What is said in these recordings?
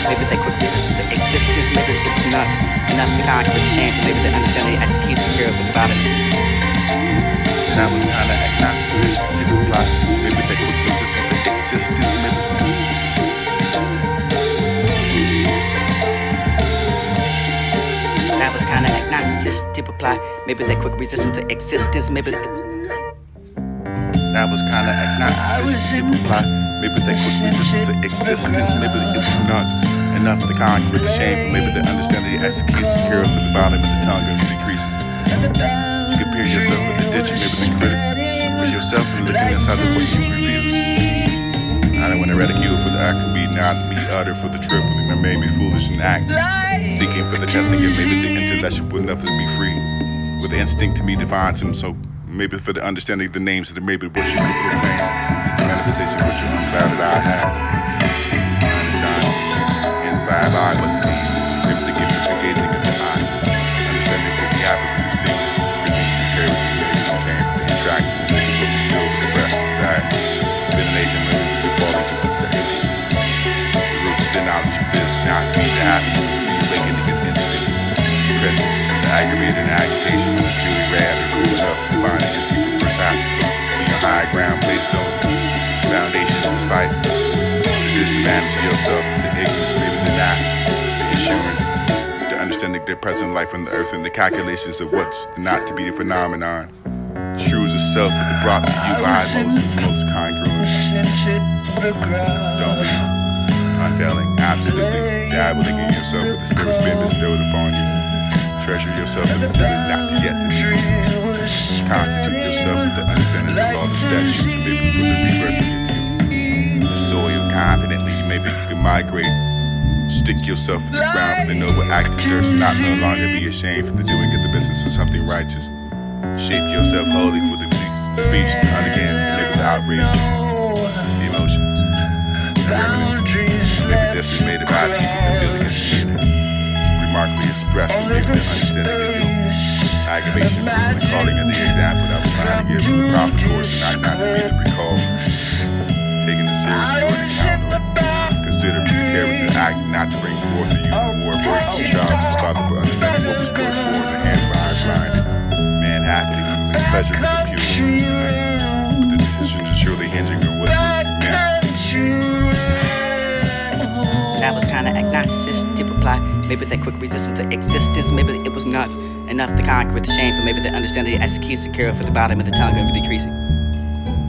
maybe they quick resistance to existence, maybe it was not enough to conquer the shame, maybe they understand they execute the cure for the bottom. That was kinda agnostic to the plot. Maybe they quick resistance to existence, maybe. That was kinda agnostic to reply. Maybe they quick resistance to existence, maybe it was. That was kinda agnostic to reply. Maybe they quick resistance to existence, maybe it was not enough to conquer the shame. Maybe they understand the execution cure for the bottom of the tongue is decreasing. You compare yourself with the ditch, maybe the critic with yourself and looking inside of what you reveal. I don't want to ridicule for the act of me, not me utter for the triple, and it made me foolish and act. Seeking for the testing and maybe the intellectual enough to be free. With the instinct to me defines him, so maybe for the understanding the names of the maybe what you could proclaim. The manifestation of what your unbounded eye has. I understand. Inspired by what the means. Maybe the gift of engaging of the eye. Understanding what the apple you see. Compared to the maybe the came from the interaction. Maybe what we feel with the breath. That ventilation maybe we fall into uncertainty. The roots of the knowledge of this not be the happy. Awakening of instinct. Present. The aggravated and agitation is purely rad or cool enough to find it just the first half. Being a high ground placed on foundations despite the disadvantage of yourself, the ignorance, maybe the not, the insurance, the understanding their present life on the earth and the calculations of what's not to be a phenomenon. Truths of self that are brought to you by most congruent. Don't be unfailing, absolutely dabbling in yourself with the spirit's been bestowed upon you. Treasure yourself with the spirit is not to yet to be. Constitute yourself with the understanding of all the statutes and maybe for the rebirth of you. The soil confidently, maybe you can migrate. Stick yourself to the ground for the noble act of thirst, not no longer be ashamed for the doing of the business of something righteous. Shape yourself wholly for the speech, again, maybe the outrage, the emotions, the remnants. Maybe this is made about it, the feeling of the remarkably expressed, maybe the understanding of your aggravation, the calling of the example that was trying to give the proper course and not to be the recall. Taking the serious for an account, consider for the character act not to bring forth to you more words and jobs about the understanding what was put forward in the hands by our blind. Man happily and pleasure with the pure. But the decision is surely hinging on what you meant. That was kinda agnostic to reply. Maybe that quick resistance to existence, maybe it was not enough to conquer the shame, for maybe the understanding the execution cure for the bottom of the tongue gonna be decreasing.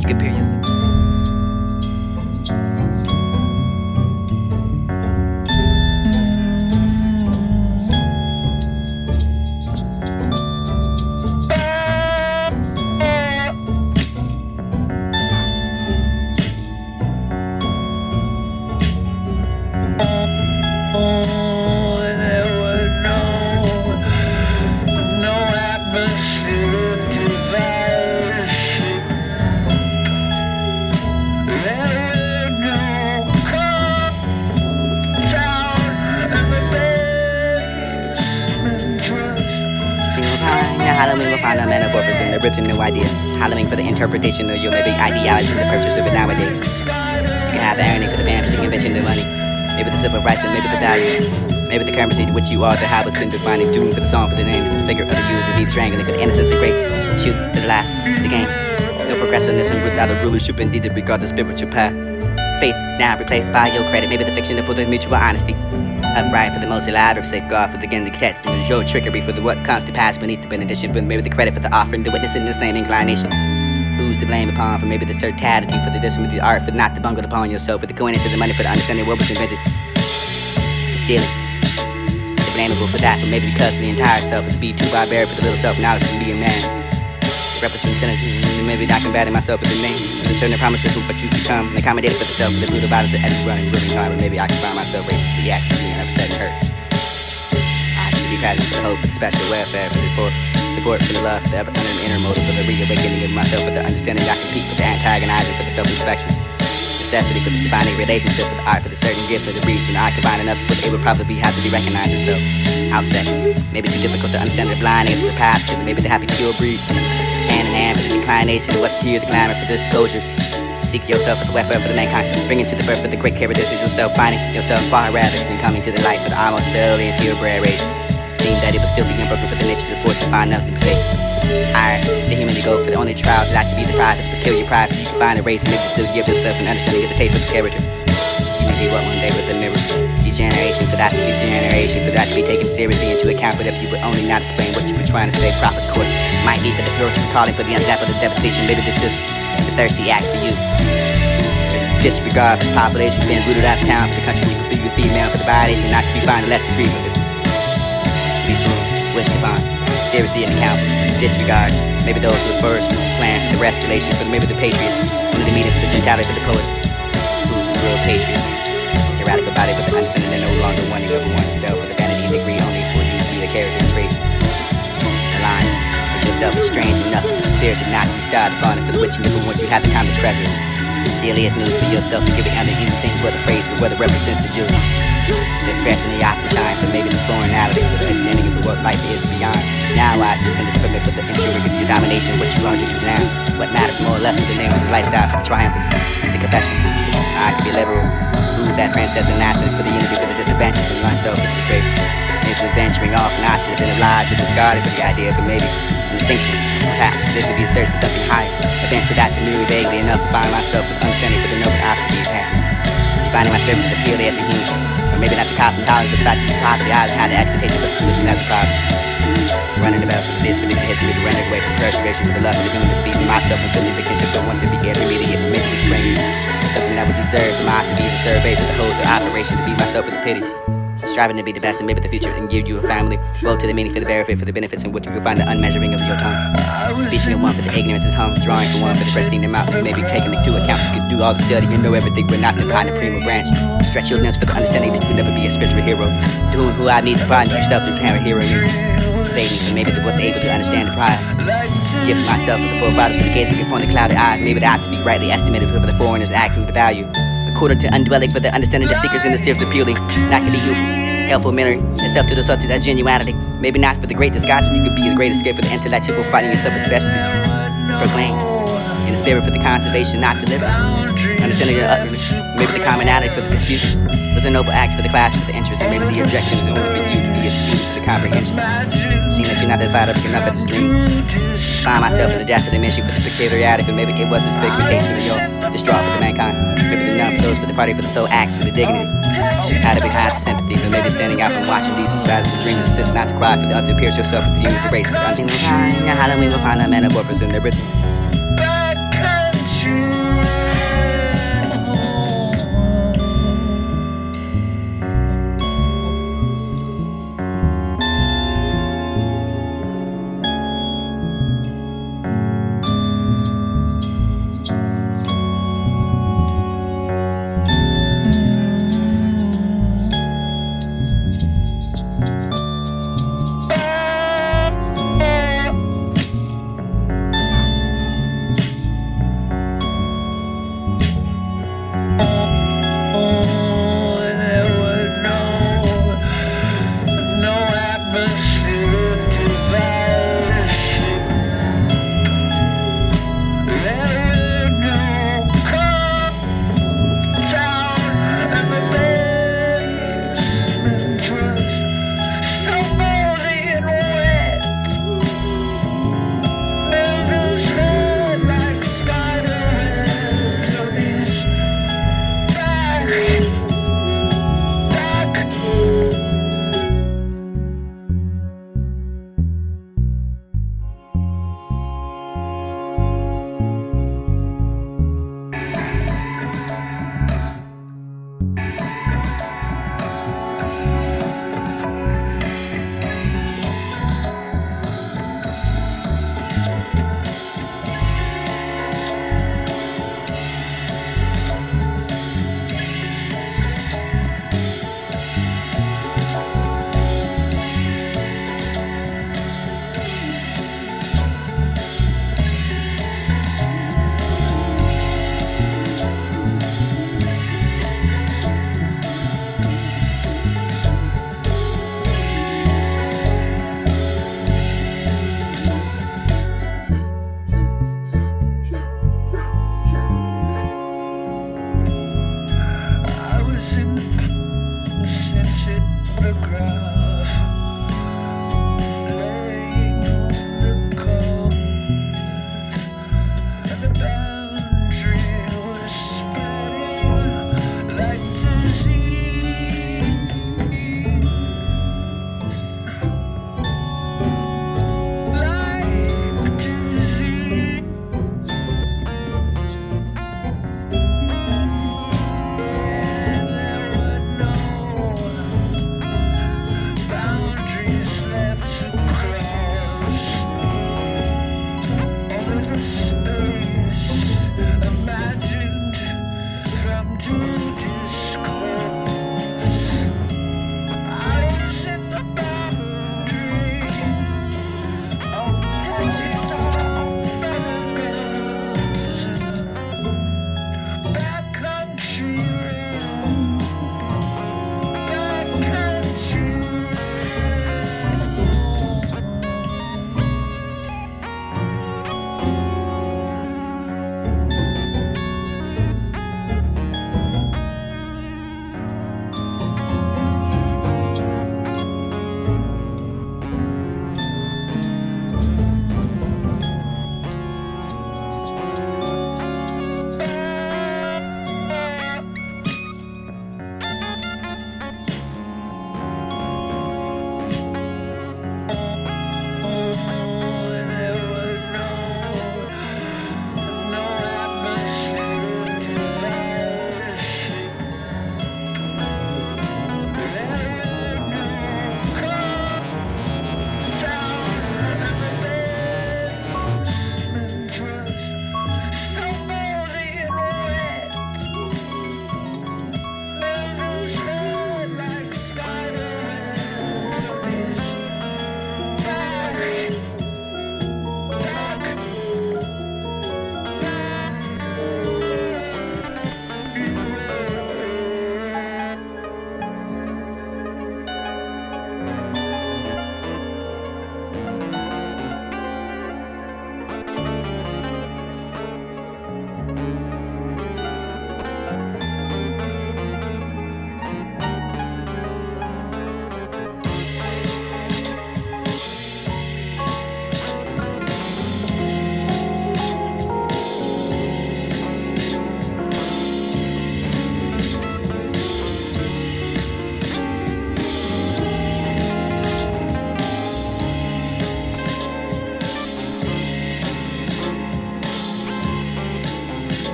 You compare yourself. Halloween will find a metamorphosis in the original idea. Halloween for the interpretation of your maybe ideology and the purchase of it nowadays. You can have the irony for the fantasy invention of money. Maybe the civil rights and maybe the value. Maybe the currency to which you are, the habit's been defining. Doing for the song, for the name, for the figure of the you, the deep strangling, for the innocence of great. Shoot to the last, the game. No progressiveness and without a rulership, indeed to regard the spiritual path. Faith now replaced by your credit. Maybe the fiction for the mutual honesty. Upright for the most elaborate safeguard for the again the text and your trickery for the what comes to pass beneath the benediction, but maybe the credit for the offering, the witness in the same inclination. Who's to blame upon for maybe the certainty for the discipline, the art for not to bungle upon yourself, for the coinage of the money for the understanding what was invented. The stealing. The blamable for that, for maybe because of the entire self, for to be too barbaric for the little self-knowledge to be a man. Representation, maybe not combating myself with the name. The certain promises of what you become, and accommodated for the self, for the brutal violence of every running, really hard, but maybe I can find myself racist to the act, being upset and hurt. I should be passionate for the hope, for the special welfare, for the support for the love, for the ever under the inner motive, for the reawakening of myself, for the understanding that I compete with the antagonizing, for the self-inspection. Necessity for the defining relationship, for the art, for the certain gift, for the breach, and I combine enough, but it would probably have to be recognized as so. Outset, maybe too difficult to understand the blindness of the past, maybe the happy pure breed. Hand in hand with the inclination of what's here, the climate for disclosure. seek yourself as a weapon for the mankind, bringing to the birth of the great characteristics yourself, finding yourself far rather than coming to the light for the almost thoroughly and purebred race. Seems that it would still be unbroken for the nature to force to find nothing but say, higher the humanity go for the only trials that to be deprived of the peculiar pride. You can find a race and make you still give yourself an understanding of the taste of the character. You may be what one day with the mirror. Degeneration for that to be generation, for that to be taken seriously into account, but if you would only not explain what you were trying to say, proper course might be that the purest calling for the untapped of the devastation. Maybe this is the thirsty act for you. Disregard for the population being rooted out of town for the country. You can be your female for the bodies and not to be finding less free for this. Peaceful, wisdom bond, seriously in account, disregard. Maybe those who first plan for the restoration, but maybe the patriots, only the meeting for the gentility for the poet. Who's the real patriot? The radical body with the understanding and no longer wanting over oneself for the vanity and degree only for you to be the character and trait. Align with yourself is strange enough for the spirit to not be started upon it for the which you never want you have the common treasure. The silliest news for yourself to give it under anything but a phrase for what it represents to you. The expression of the opposite shine for maybe the foreignality for the understanding of what life is beyond. Now I descend to permit for the ensuring of your domination, what you learned to do now. What matters more or less is the name of the lifestyle, the triumphs, the confessions. I can be liberal, who's that transcends and nonsense for the unity for the disadvantages of oneself, which is grace. Into venturing off, and I should have been obliged to discard it for the idea, but maybe an distinction. Perhaps this would be the search for something higher. Eventually that to me vaguely enough to find myself with understanding for the noble opportunity of happiness. Finding myself with the purely as a human. Or maybe not the cosmetology, but the fact that probably I had the expectations of the solution as a problem. Running about for this, for this history to run away from perseveration for the love of the human species, myself and feeling the kinship of one to be every immediate mentally springing. Something that would deserve for my to be the survey for the whole the operation to be myself with the pity. Striving to be the best and maybe the future and give you a family. Woe to the meaning for the benefit for the benefits in which you can find the unmeasuring of your tongue. Speaking of one for the ignorance is hum, drawing for one for the resting their mouth. You may be taking into account you could do all the study and know everything, but not the kind of prima branch. Stretch your limbs for the understanding that you will never be a spiritual hero. Doing who I need to find yourself through parent hero you. Saving for maybe the what's able to understand the prize. Giving myself for the full bottles for the case upon the clouded eyes. Maybe that to be rightly estimated for the foreigners acting with the value. According to undwelling for the understanding the seekers in the search of purely. Not to be you. Helpful memory, itself to the subject of genuinity. Maybe not for the great discussion, you could be the great escape for the intellectual, fighting yourself especially. Proclaim, in the spirit for the conservation, not deliver. Understanding your utterance, maybe the commonality for the dispute. Was a noble act for the class for the interest, and maybe the objections in order for you to be a student for the comprehension. Seeing that you're not that fired up enough at this dream. Find myself in the depth of the mission for the peculiarity, but maybe it wasn't the figmentation of your distraught for the mankind. Maybe the numb for those for the party for the soul acts for the dignity. How to be high for sympathy, but maybe standing out from watching these sides of the dream is not to cry for the other pierce yourself with the use of race. Halloween will find a metamorphosis in their rhythm. was in the scented photograph, laying on the corners, and the boundary was spreading like disease. Like disease.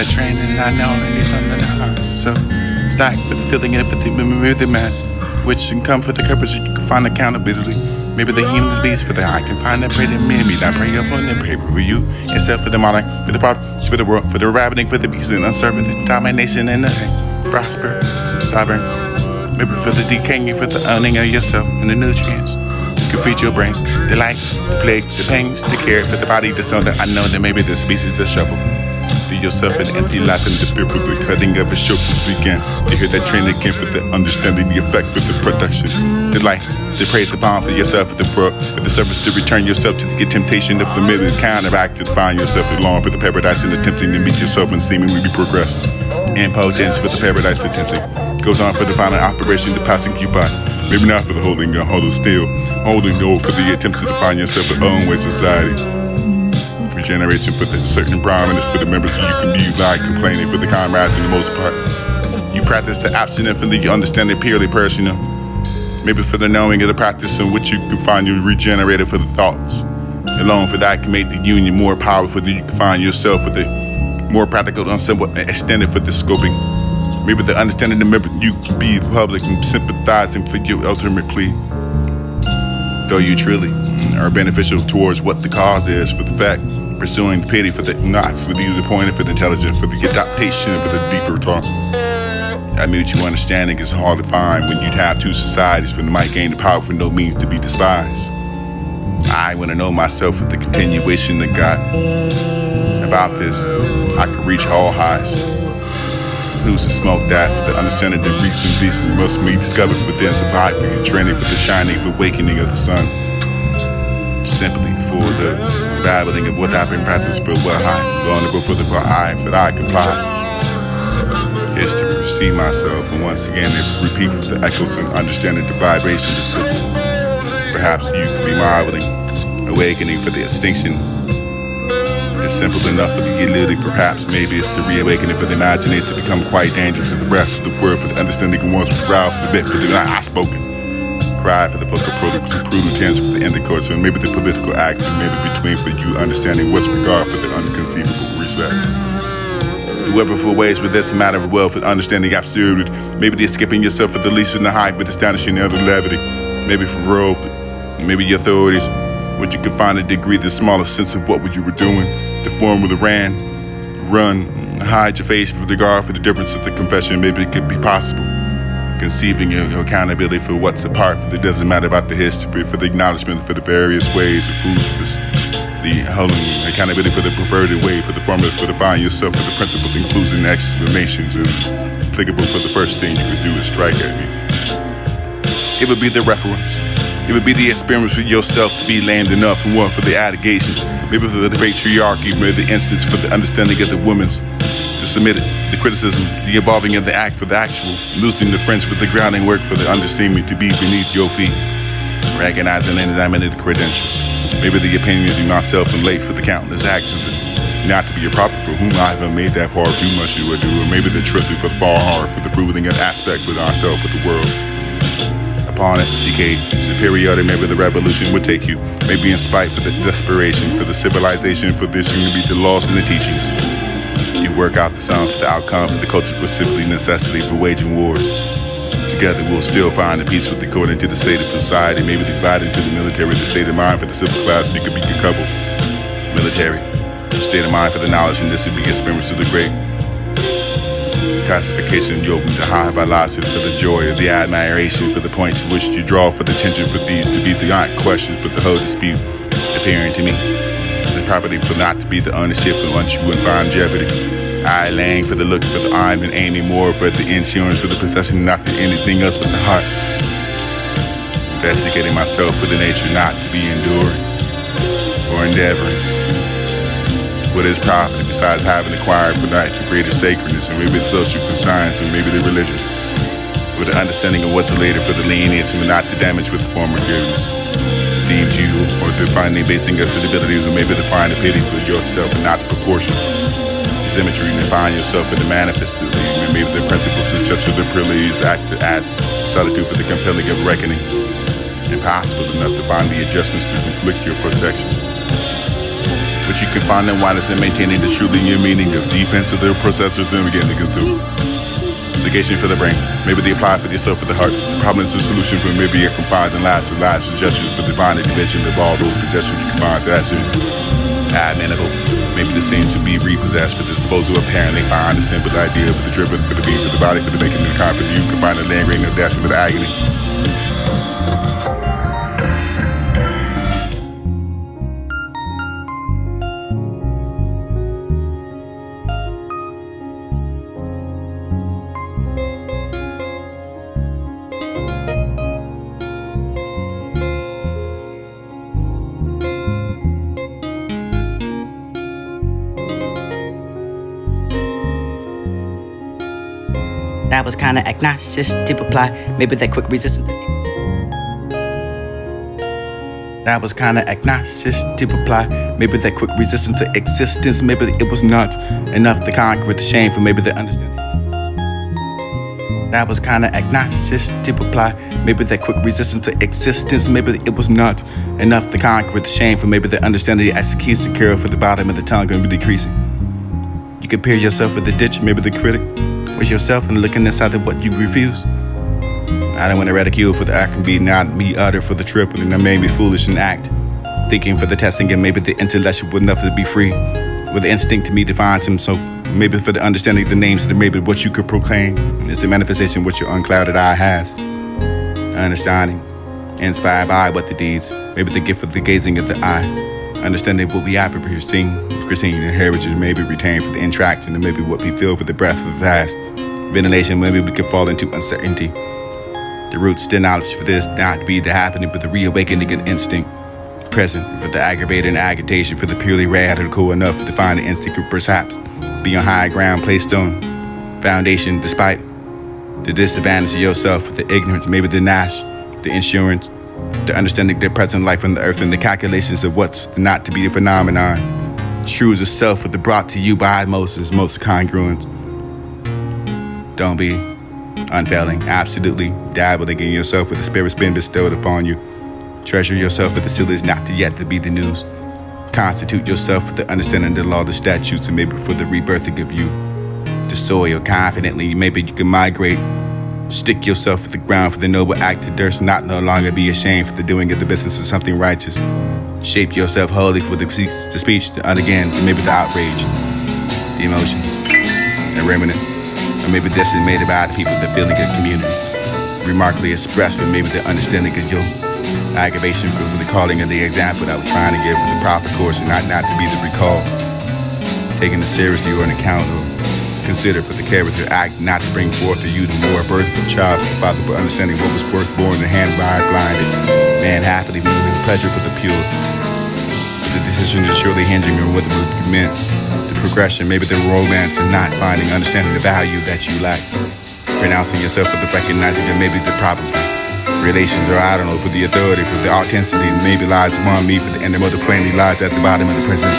that training, I know I need something else. So, stack with the feeling of the man, which can come for the purpose you can find accountability. Maybe the human beast for the I can find that pray to me, I pray upon them, pray for you, except for the monarch, for the pop, for the world, for the ravening, for the beast, and unserving, the domination, and the prosper, sovereign. Maybe for the decaying, for the owning of yourself and the nutrients. You can feed your brain, the light, the plague, the pains, the care for the body, the soul. I know that maybe the species that shovel. To yourself an empty life and the fear for the cutting of a show begin. You hear that train again for the understanding the effect of the production. The light, the praise, the bomb for yourself, for the world, for the service to return yourself to the temptation of the middle counteract to find yourself along for the paradise and attempting to meet yourself and seemingly progress. Impotence for the paradise attempting. Goes on for the final operation to passing you by. Maybe not for the holding gun, holding still. Holding no for the attempt to define yourself a own way society. Regeneration for the certain prominence for the members so you can be like complaining for the comrades in the most part. You practice the abstinence for the understanding purely personal. Maybe for the knowing of the practice in which you can find you regenerated for the thoughts. Alone for that can make the union more powerful that you can find yourself for the more practical and somewhat extended for the scoping. Maybe the understanding the member you can be public and sympathizing for your ultimate plea. Though you truly are beneficial towards what the cause is for the fact, pursuing the pity for the not for the point for the intelligence, for the adaptation, for the deeper talk. That mutual understanding is hard to find when you'd have two societies for the might gain the power for no means to be despised. I want to know myself for the continuation of God. About this, I could reach all highs. Who's to smoke that for the understanding that reason decent must be discovered within survival and training for the shining awakening of the sun. Simply for the babbling of what I've been practicing for what I vulnerable for the I for I comply. Is to receive myself and once again repeat the echoes and understanding the vibration of simple. Perhaps you could be marveling, awakening for the extinction. It's simple enough for the lyric, perhaps maybe it's the reawakening for the imagination to become quite dangerous for the breath of the word, for the understanding of one's proud for the bit, for the not I spoken. Cry for the vocal products and prudent tense for the intercourse, and maybe the political act, and maybe between for you understanding what's regard for the unconceivable respect. Whoever for ways with this a matter of wealth and understanding absurdity, maybe they're skipping yourself for the least in the height with astonishing other levity, maybe for real, maybe your authorities, which you can find a degree the smallest sense of what you were doing. The form of the run, hide your face for the guard for the difference of the confession. Maybe it could be possible. Conceiving your accountability for what's apart, for it doesn't matter about the history, for the acknowledgement for the various ways of foolishness. The holding accountability for the perverted way, for the formula for defining yourself, for the principle including exclamations and applicable for the first thing you could do is strike at me. It would be the reference. It would be the experience for yourself to be lame enough and one for the allegations. Maybe for the patriarchy, maybe the instance for the understanding of the women's. The submitted, the criticism, the evolving of the act for the actual. Losing the French for the grounding work for the understanding to be beneath your feet. Recognizing and examining the credentials. Maybe the opinions of myself and late for the countless actions. Not to be a prophet for whom I have made that far too much to do. Or maybe the truth for far hard for the proving of aspect with ourselves with the world. Upon it, decay, superiority, maybe the revolution would take you. Maybe in spite for the desperation, for the civilization, for this you be the loss in the teachings. You work out the sum for the outcome, for the culture was simply necessity for waging wars. Together we'll still find a peace with according to the state of society, maybe divided into the military, the state of mind for the civil class, you could be a couple. Military, state of mind for the knowledge, and this would be experience to the great. Classification, you open the high velocity for the joy of the admiration for the point to which you draw for the tension for these to be the not questions but the whole dispute appearing to me. The property for not to be the ownership of once you would find jeopardy. I laying for the looking for the I'm and aiming more for the insurance for the possession, not for anything else but the heart. Investigating myself for the nature not to be enduring or endeavoring. What is property besides having acquired for night to greater sacredness and maybe the social conscience and maybe the religion? With the understanding of what's later for the leniency and not the damage with the former forgiveness. Deemed you or defining basing your abilities or maybe define the pity for yourself and not the proportion. The symmetry and define yourself in the manifestly and maybe the principles such as the privileges act to add solitude for the compelling of reckoning. Impossible enough to find the adjustments to conflict your protection. which you can find in wireless and maintaining the true linear meaning of defense of their processors and begin to go through. Segregation for the brain, maybe they apply for yourself for the heart. The problem is the solution for maybe a confined and last suggestions for divine division of all those suggestions you can find. That's it. Amenable. Maybe the scene should be repossessed for the disposal. Apparently, find the simple idea for the driven, for the being, for the body, for the making of the confident. You can find the land ring of death for the agony. That was kinda obnoxious to reply. Maybe that quick resistance. That was kinda obnoxious to reply. Maybe that quick resistance to existence. Maybe it was not enough to conquer the shame for maybe the understanding. That was kinda obnoxious to reply. Maybe that quick resistance to existence. Maybe it was not enough to conquer the shame for maybe the understanding. The execution curve for the bottom of the tongue gonna be decreasing. You compare yourself with the ditch, maybe the critic. Was yourself and looking inside of what you refuse. I don't want to ridicule for the act and be not me utter for the triple and I made me foolish and act. Thinking for the testing and maybe the intellectual enough to be free. With the instinct to me defines him, so maybe for the understanding the names that maybe what you could proclaim is the manifestation what your unclouded eye has. Understanding, inspired by what the deeds, maybe the gift of the gazing of the eye. Understanding what we have perceived, Christine, the heritage maybe retained for the interaction and maybe what we feel for the breath of the vast. Ventilation, maybe we could fall into uncertainty. The roots, the knowledge for this not to be the happening, but the reawakening of instinct. Present for the aggravated and agitation for the purely radical enough to find the instinct of perhaps be on high ground placed on foundation despite the disadvantage of yourself, the ignorance, maybe the gnash, the insurance, the understanding their present life on the earth and the calculations of what's not to be a phenomenon. True as itself with the brought to you by most congruent. Don't be unfailing, absolutely dabbling in yourself with the spirit's been bestowed upon you. Treasure yourself with the seal is not to yet to be the news. Constitute yourself with the understanding the law, the statutes, and maybe for the rebirthing of you. The soil confidently, maybe you can migrate. Stick yourself to the ground for the noble act to durst, not no longer be ashamed for the doing of the business of something righteous. Shape yourself wholly for the speech, the again, maybe the outrage, the emotions, the remnant, or maybe decimated by the people, the feeling of community. Remarkably expressed for maybe the understanding of your aggravation for the calling of the example that I was trying to give for the proper course and not to be the recall. Taking it seriously or an account or consider for the character act not to bring forth to you the more birth of the child for the father, but understanding what was worth born the hand by blinded. Man happily moving the pleasure for the pure. The decision is surely hinging on what was meant. The progression, maybe the romance of not finding, understanding the value that you lack. Pronouncing yourself for the recognizing of maybe the problem. Relations or I don't know, for the authority, for the authenticity maybe lies upon me, for the end of the plainly lies at the bottom of the present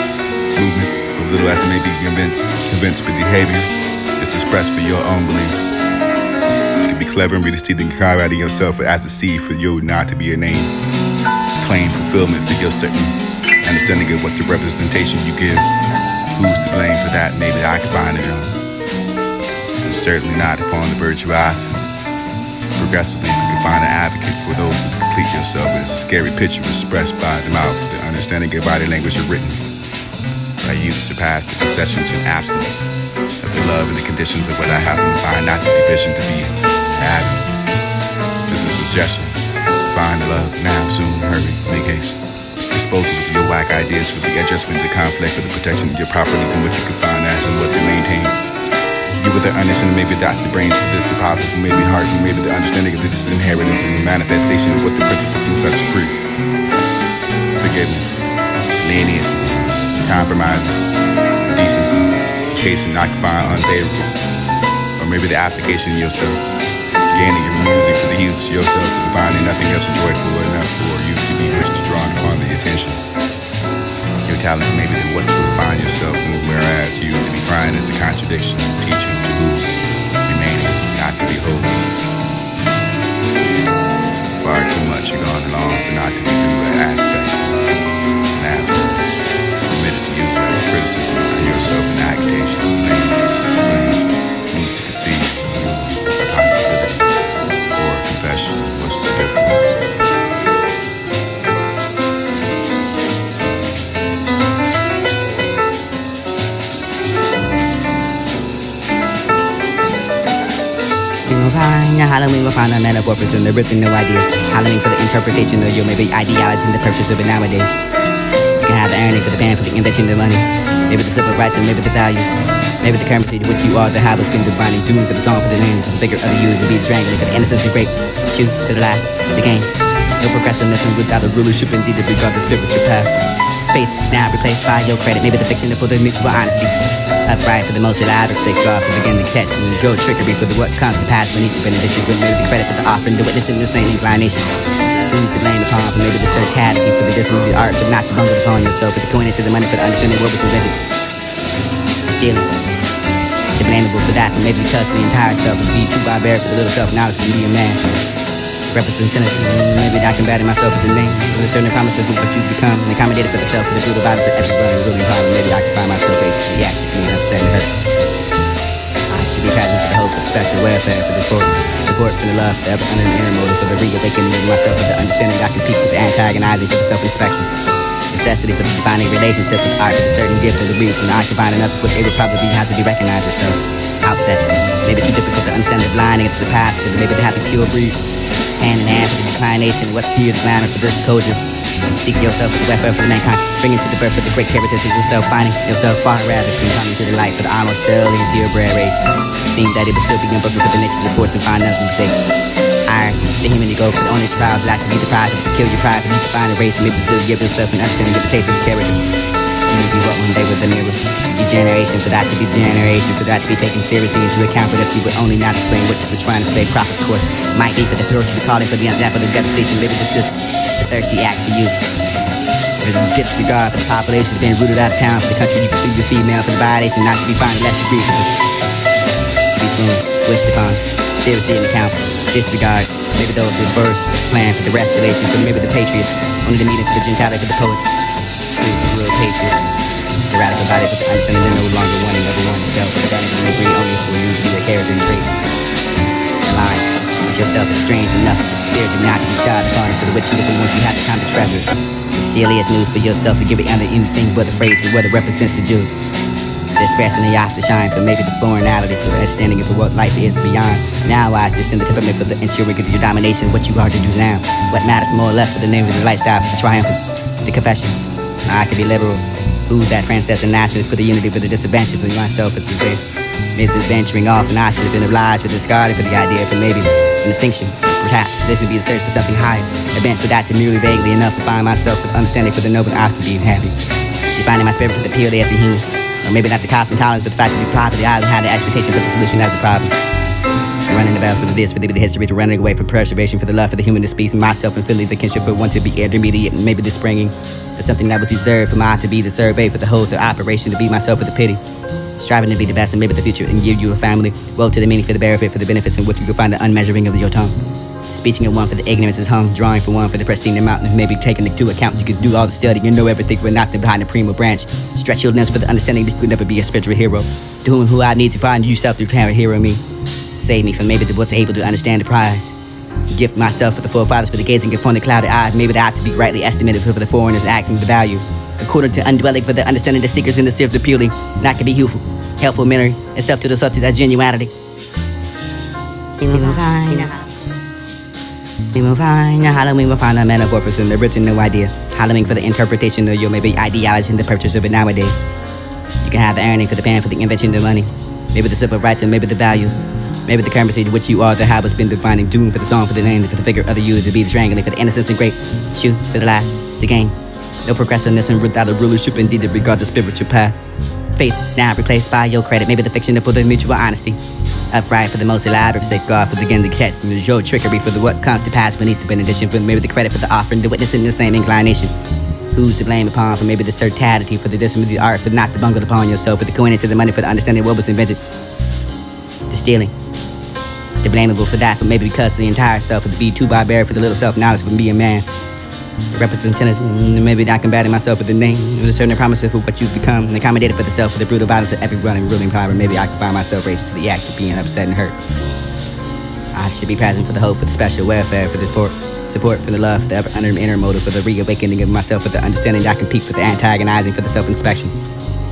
movement. For little as it may be convinced by behavior, it's expressed for your own belief. You can be clever and really stealing and combating yourself as a seed for you not to be a name. Claim fulfillment for your certain understanding of what the representation you give. Who's to blame for that? Maybe I can find it on. It's certainly not upon the virtuosity. Progressively, you can find an advocate for those who complete yourself with a scary picture expressed by the mouth. The understanding of body language are written by you to surpass the possessions and absence of the love and the conditions of what I happen to find not to be vision to be having. This is a suggestion. Find love now, soon, hurry, make haste. Disposal of your whack ideas for the adjustment, the conflict, for the protection of your property and what you can find as and what to maintain. You with the understanding, maybe dot the brains for this, the possible, maybe heart, and maybe the understanding of this inheritance and the manifestation of what the principles in such truth. Forgiveness, leniency, compromising, decency, chasing, occupying, unfavorable, or maybe the application of yourself, gaining your music for the use of yourself, and finding nothing else joyful enough for you to be wished to draw upon the attention. Your talent maybe to what to refine yourself, and whereas you to be crying is a contradiction, teaching to who remaining not to be whole. Far too much you're gone along for not to be through an aspect, an aspect submitted to you. Halloween will find a metamorphosis in the written no idea. Halloween for the interpretation of your maybe ideology and the purpose of it nowadays. You can have the earning for the band for the invention of money. Maybe the civil rights and maybe the values. Maybe the currency to which you are, the habits been defining. Doom for the song for the name, the figure of the youth to be strangling for the innocence and great. Shoot to the last, the game. No progressiveness and without a rulership, indeed disregard the spiritual path. Faith now replaced by your credit. Maybe the fiction for the mutual honesty. Upright for the most alive, or sake God to begin to catch. And grow trickery for the what comes to pass beneath the benediction. With maybe the credit for the offering, the witness in the same inclination. Who's to blame upon for maybe the sarcastic for the distance of the art, but not to bungle upon yourself. For the coinage of the money for the understanding what was invented. Stealing. The blamable for that, and maybe because the entire self would be too barbaric for the little self, now it's to be a man. Representative, maybe I can battle myself with the name. With a certain promises of what you become, and accommodated for the self, for the brutal violence of every brother, ruling problem. Maybe I can find myself able to react to being upset and hurt. I should be present for the hope of special welfare, for the support for the love, for the ever under the inner motive, for the reawakening of myself, for the understanding I can peak with the antagonizing, for the self-inspection. Necessity for the defining relationship with art, for the certain gift of the reach, and I combine enough with it would probably have to be recognized as so. Outset. Maybe too difficult to understand the blind against the past, but maybe the happy pure breed. Hand in hand for the declination, what's here the line of the birth culture. Seek yourself with the welfare for the mankind, bringing to the birth of the great characteristics of yourself, finding yourself far rather than coming to the light for the almost silly and purebred race. Seems that it would still be unbroken for the nature reports and find nothing to say. Iron, the human ego for the only trials that can be deprived to kill your pride, for you to find a race and maybe still give yourself an understanding of the taste of the character. You may be what one day with the mirror. Degeneration, for that to be generation, for that to be taken seriously into account, but if you would only not explain what you were trying to say, proper course might be for the throat to be calling for the unexample of devastation, maybe it's just the thirsty act for you. There's a disregard for the population being rooted out of town, for the country you pursue your female, for the violation not to be found less degree, to be soon wished upon, seriously in account, disregard, maybe those who birth, plan for the restoration, for maybe the patriots, only the meaning for the gentility for the poet, who's the real patriot. The radical body with the understanding they're no longer wanting everyone to sell, but the benefit and agree only for you to be their character and trait. Line, but yourself is strange enough, the spirit did not to be starred upon, for the which you once you have the time to treasure. The silliest news for yourself to give it under anything but the phrase for what it represents to you. The expressing the eyes to shine for maybe the foreignality, for the understanding of what life is beyond. Now I just send the temperament for the ensuring of your domination, what you are to do now. What matters more or less for the name of the lifestyle, for the triumphant, the confession. I can be liberal. Who's that princess and naturally for the unity, for the disadvantage for myself, it's your grace. Maybe this venturing off and I should have been obliged for discarding for the idea for maybe an distinction. Perhaps this would be the search for something higher. Event for that to merely vaguely enough to find myself with understanding for the noble I could be happy. Defining my spirit for the purely as a human. Or maybe not the cosmopolitan, but the fact that we properly I had the expectation for the solution as a problem. Running about for this, for the history, to running away from preservation, for the love for the human species, and myself and feeling the kinship for one to be intermediate, and maybe the springing for something that was deserved for my to be the survey, for the whole the operation to be myself for the pity. Striving to be the best and maybe the future and give you a family. Woe to the meaning for the benefit, for the benefits in which you can find the unmeasuring of your tongue. Speaking of one for the ignorance is hung, drawing for one for the pristine mountain, maybe taking into account you could do all the study and know everything, but not behind the primo branch. Stretch your limbs for the understanding that you could never be a spiritual hero. To whom I need to find yourself through to hero me. Save me from maybe the what's able to understand the prize. Gift myself for the forefathers for the gazing upon the clouded eyes. Maybe that ought to be rightly estimated for the foreigners acting the value. According to undwelling for the understanding the seekers in the sieve the purely. Not to be helpful memory, itself to the substance as genuinity. Halloween will find a metamorphosis in the written no idea. Halloween for the interpretation of your maybe ideology and the purchase of it nowadays. You can have the earning for the pan for the invention of money. Maybe the civil rights and maybe the values. Maybe the currency to which you are, the habits been defining. Doom for the song, for the name, for the figure of the you to be the strangling, for the innocence and great. Shoot for the last, the game. No progressiveness and without a rulership, indeed to regard the spiritual path. Faith now replaced by your credit. Maybe the fiction for the mutual honesty. Upright for the most elaborate safeguard for the beginning to catch. And the your trickery for the what comes to pass beneath the benediction. For maybe the credit for the offering, the witness in the same inclination. Who's to blame upon for maybe the certainty for the discipline of the art, for not to bungle upon yourself, for the coinage of the money, for the understanding what was invented. The stealing. The blamable for that, for maybe because the entire self would be too barbaric for the little self-knowledge for being a man. The representative, maybe not combating myself with the name, with a certain promises for what you've become, and accommodated for the self for the brutal violence of every running ruling power. Maybe I can find myself raised to the act of being upset and hurt. I should be present for the hope, for the special welfare, for the support for the love, for the ever under inner motive, for the reawakening of myself, for the understanding that I compete, for the antagonizing, for the self-inspection.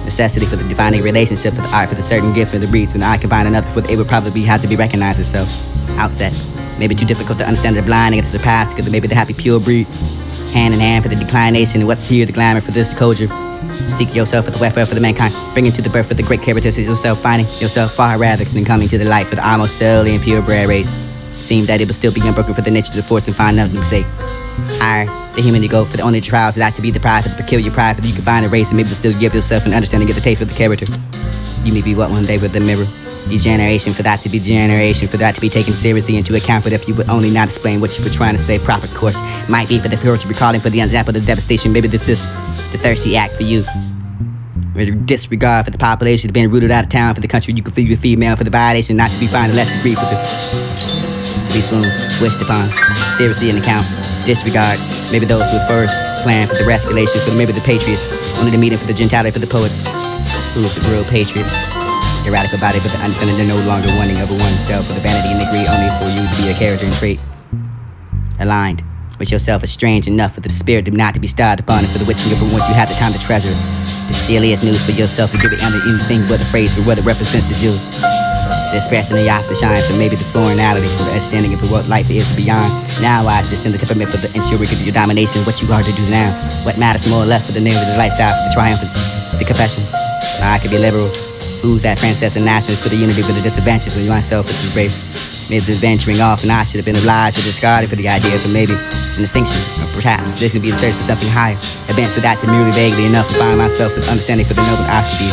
Necessity for the defining relationship, for the art, for the certain gift, for the breeds. When I combine another, it would probably have to be recognized as so. Outset. Maybe too difficult to understand the blinding of the past, because maybe the happy pure breed. Hand in hand for the declination, and what's here, the glamour for this culture. Seek yourself for the welfare for the mankind, bringing to the birth of the great characters of yourself, finding yourself far rather than coming to the light for the almost solely and purebred race. Seemed that it would still be unbroken for the nature of the force and find nothing to say. Higher, the human ego for the only trials that to be the pride of the peculiar pride, for that you can find a race and maybe to still give yourself an understanding of the taste of the character. You may be what one day with the mirror. Degeneration for that to be generation, for that to be taken seriously into account. But if you would only not explain what you were trying to say, proper course might be for the future, recalling for the example of the devastation. Maybe this the thirsty act for you. With disregard for the population being rooted out of town for the country, you can feel your female for the violation, not to be found less degree for the spoon wished upon. Seriously in account, disregard. Maybe those who first plan for the rescalation, for maybe the patriots, only the meeting for the gentility for the poets. Who's the real patriot? Erratic about it, but the understanding they're no longer wanting over oneself, for the vanity and degree only for you to be a character and trait. Aligned with yourself is strange enough for the spirit not to be starred upon, and for the witching of once you have the time to treasure. The silliest news for yourself to give it under anything but a phrase for what it represents to you. The expression of the shine for maybe the foreignality, for the understanding of what life is beyond. Now I just send the temperament for the ensuring of your domination, what you are to do now. What matters more or less for the name of the lifestyle, for the triumphants, the confessions. I could be liberal. Who's that princess and nationalist for the unity, for the disadvantage, for yourself, it's a race. Maybe the venturing off, and I should have been obliged to discard it for the idea for maybe an distinction, or perhaps this would be the search for something higher. Advance for that to merely vaguely enough to find myself with understanding for the noble I should be.